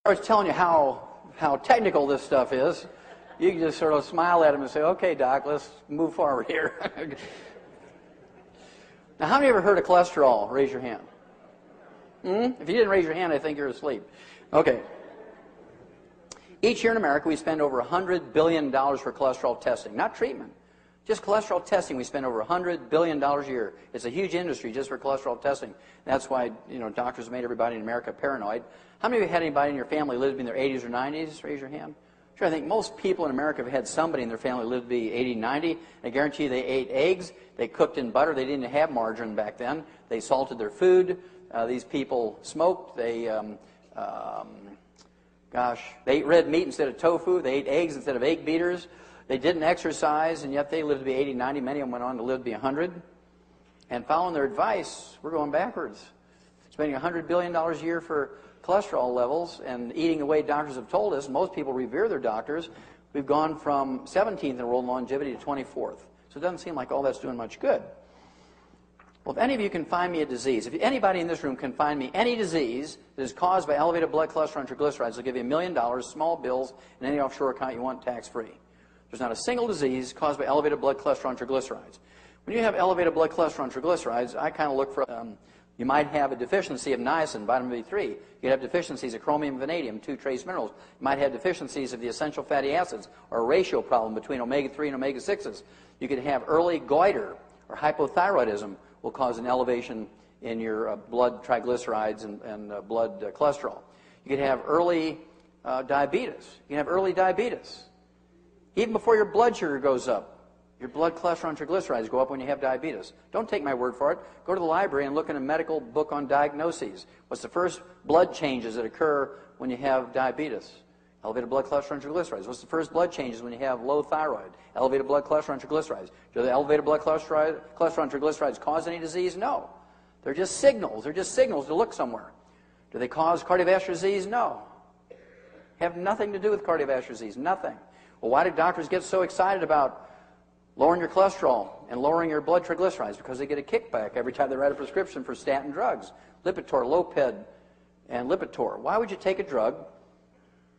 I was telling you how technical this stuff is. You can just sort of smile at him and say, okay, Doc, let's move forward here. Now, how many ever heard of cholesterol? Raise your hand. If you didn't raise your hand, I think you're asleep. Okay. Each year in America, we spend over $100 billion for cholesterol testing. Not treatment. Just cholesterol testing, we spend over $100 billion a year. It's a huge industry just for cholesterol testing. That's why, doctors made everybody in America paranoid. How many of you had anybody in your family live in their 80s or 90s? Raise your hand. Sure, I think most people in America have had somebody in their family live to be 80, 90. I guarantee you they ate eggs, they cooked in butter, they didn't have margarine back then. They salted their food. These people smoked. They, they ate red meat instead of tofu. They ate eggs instead of egg beaters. They didn't exercise, and yet they lived to be 80, 90. Many of them went on to live to be 100. And following their advice, we're going backwards. Spending $100 billion a year for cholesterol levels and eating the way doctors have told us. Most people revere their doctors. We've gone from 17th in the world in longevity to 24th. So it doesn't seem like all that's doing much good. Well, if any of you can find me a disease, if anybody in this room can find me any disease that is caused by elevated blood cholesterol and triglycerides, I'll give you $1 million, small bills, and any offshore account you want tax-free. There's not a single disease caused by elevated blood cholesterol and triglycerides. When you have elevated blood cholesterol and triglycerides, I kind of look for, you might have a deficiency of niacin, vitamin B3. You could have deficiencies of chromium and vanadium, 2 trace minerals. You might have deficiencies of the essential fatty acids, or a ratio problem between omega-3 and omega-6s. You could have early goiter or hypothyroidism will cause an elevation in your blood triglycerides and blood cholesterol. You could have early diabetes. You can have early diabetes. Even before your blood sugar goes up, your blood cholesterol and triglycerides go up when you have diabetes. Don't take my word for it. Go to the library and look in a medical book on diagnoses. What's the first blood changes that occur when you have diabetes? Elevated blood cholesterol and triglycerides. What's the first blood changes when you have low thyroid? Elevated blood cholesterol and triglycerides. Do the elevated blood cholesterol and triglycerides cause any disease? No. They're just signals. They're just signals to look somewhere. Do they cause cardiovascular disease? No. Have nothing to do with cardiovascular disease. Nothing. Well, why do doctors get so excited about lowering your cholesterol and lowering your blood triglycerides? Because they get a kickback every time they write a prescription for statin drugs. Lipitor, Loped, and Lipitor. Why would you take a drug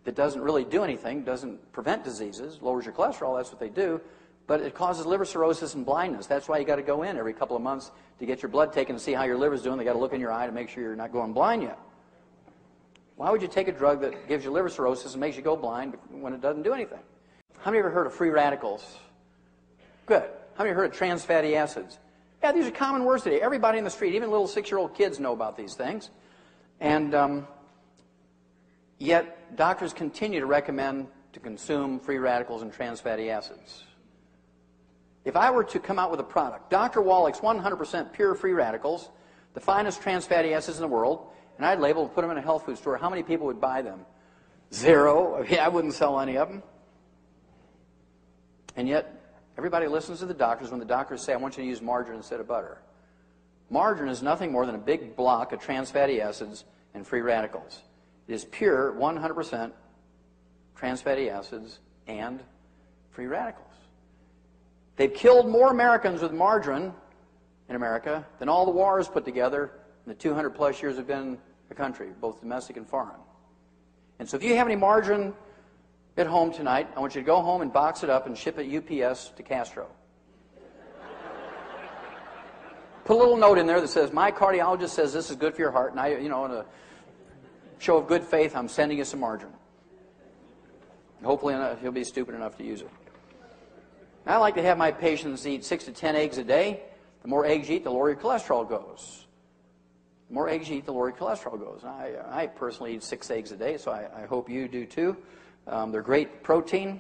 that doesn't really do anything, doesn't prevent diseases, lowers your cholesterol, that's what they do, but it causes liver cirrhosis and blindness. That's why you got to go in every couple of months to get your blood taken to see how your liver's doing. They got to look in your eye to make sure you're not going blind yet. Why would you take a drug that gives you liver cirrhosis and makes you go blind when it doesn't do anything? How many of you ever heard of free radicals? Good. How many of you heard of trans fatty acids? Yeah, these are common words today. Everybody in the street, even little 6-year-old kids know about these things. And yet, doctors continue to recommend to consume free radicals and trans fatty acids. If I were to come out with a product, Dr. Wallach's 100% pure free radicals, the finest trans fatty acids in the world, and I'd label and put them in a health food store, how many people would buy them? 0. I wouldn't sell any of them. And yet, everybody listens to the doctors when the doctors say, I want you to use margarine instead of butter. Margarine is nothing more than a big block of trans fatty acids and free radicals. It is pure 100% trans fatty acids and free radicals. They've killed more Americans with margarine in America than all the wars put together in the 200 plus years we've been a country, both domestic and foreign. And so if you have any margarine at home tonight, I want you to go home and box it up and ship it UPS to Castro. Put a little note in there that says, my cardiologist says this is good for your heart, and I, in a show of good faith, I'm sending you some margarine. Hopefully he'll be stupid enough to use it. I like to have my patients eat 6 to 10 eggs a day. The more eggs you eat, the lower your cholesterol goes. The more eggs you eat, the lower your cholesterol goes. I personally eat 6 eggs a day, so I hope you do too. They're great protein.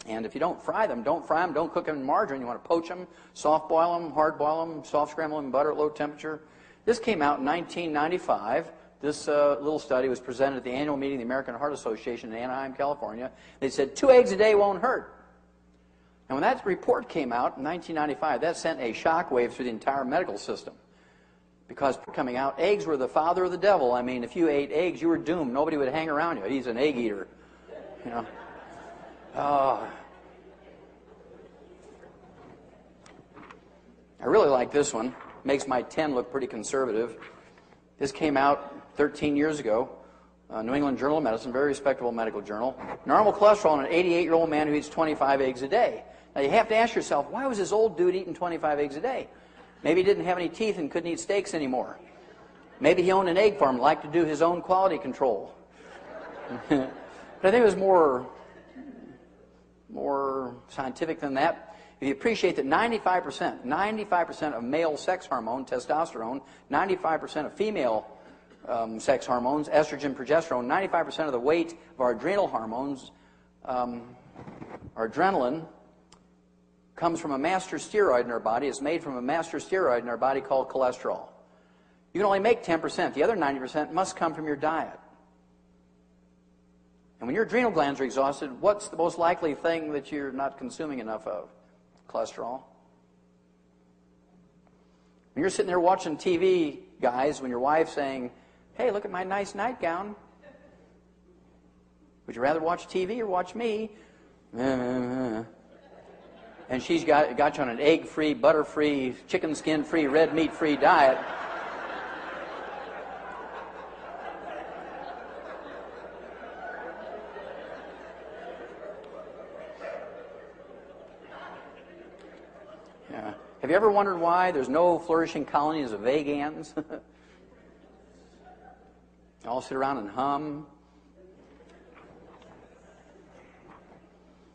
And if you don't fry them, don't cook them in margarine. You want to poach them, soft boil them, hard boil them, soft scramble them in butter at low temperature. This came out in 1995. This little study was presented at the annual meeting of the American Heart Association in Anaheim, California. They said 2 eggs a day won't hurt. And when that report came out in 1995, that sent a shockwave through the entire medical system. Because coming out, eggs were the father of the devil. I mean, if you ate eggs, you were doomed. Nobody would hang around you. He's an egg eater. I really like this one. Makes my 10 look pretty conservative. This came out 13 years ago. New England Journal of Medicine, very respectable medical journal. Normal cholesterol in an 88-year-old man who eats 25 eggs a day. Now you have to ask yourself, why was this old dude eating 25 eggs a day? Maybe he didn't have any teeth and couldn't eat steaks anymore. Maybe he owned an egg farm and liked to do his own quality control. But I think it was more scientific than that. If you appreciate that 95% of male sex hormone, testosterone, 95% of female sex hormones, estrogen, progesterone, 95% of the weight of our adrenal hormones, our adrenaline, comes from a master steroid in our body. It's made from a master steroid in our body called cholesterol. You can only make 10%. The other 90% must come from your diet. And when your adrenal glands are exhausted, what's the most likely thing that you're not consuming enough of? Cholesterol. When you're sitting there watching TV, guys, when your wife's saying, hey, look at my nice nightgown, would you rather watch TV or watch me? And she's got you on an egg-free, butter-free, chicken skin-free, red meat-free diet. Yeah. Have you ever wondered why there's no flourishing colonies of vegans? All sit around and hum.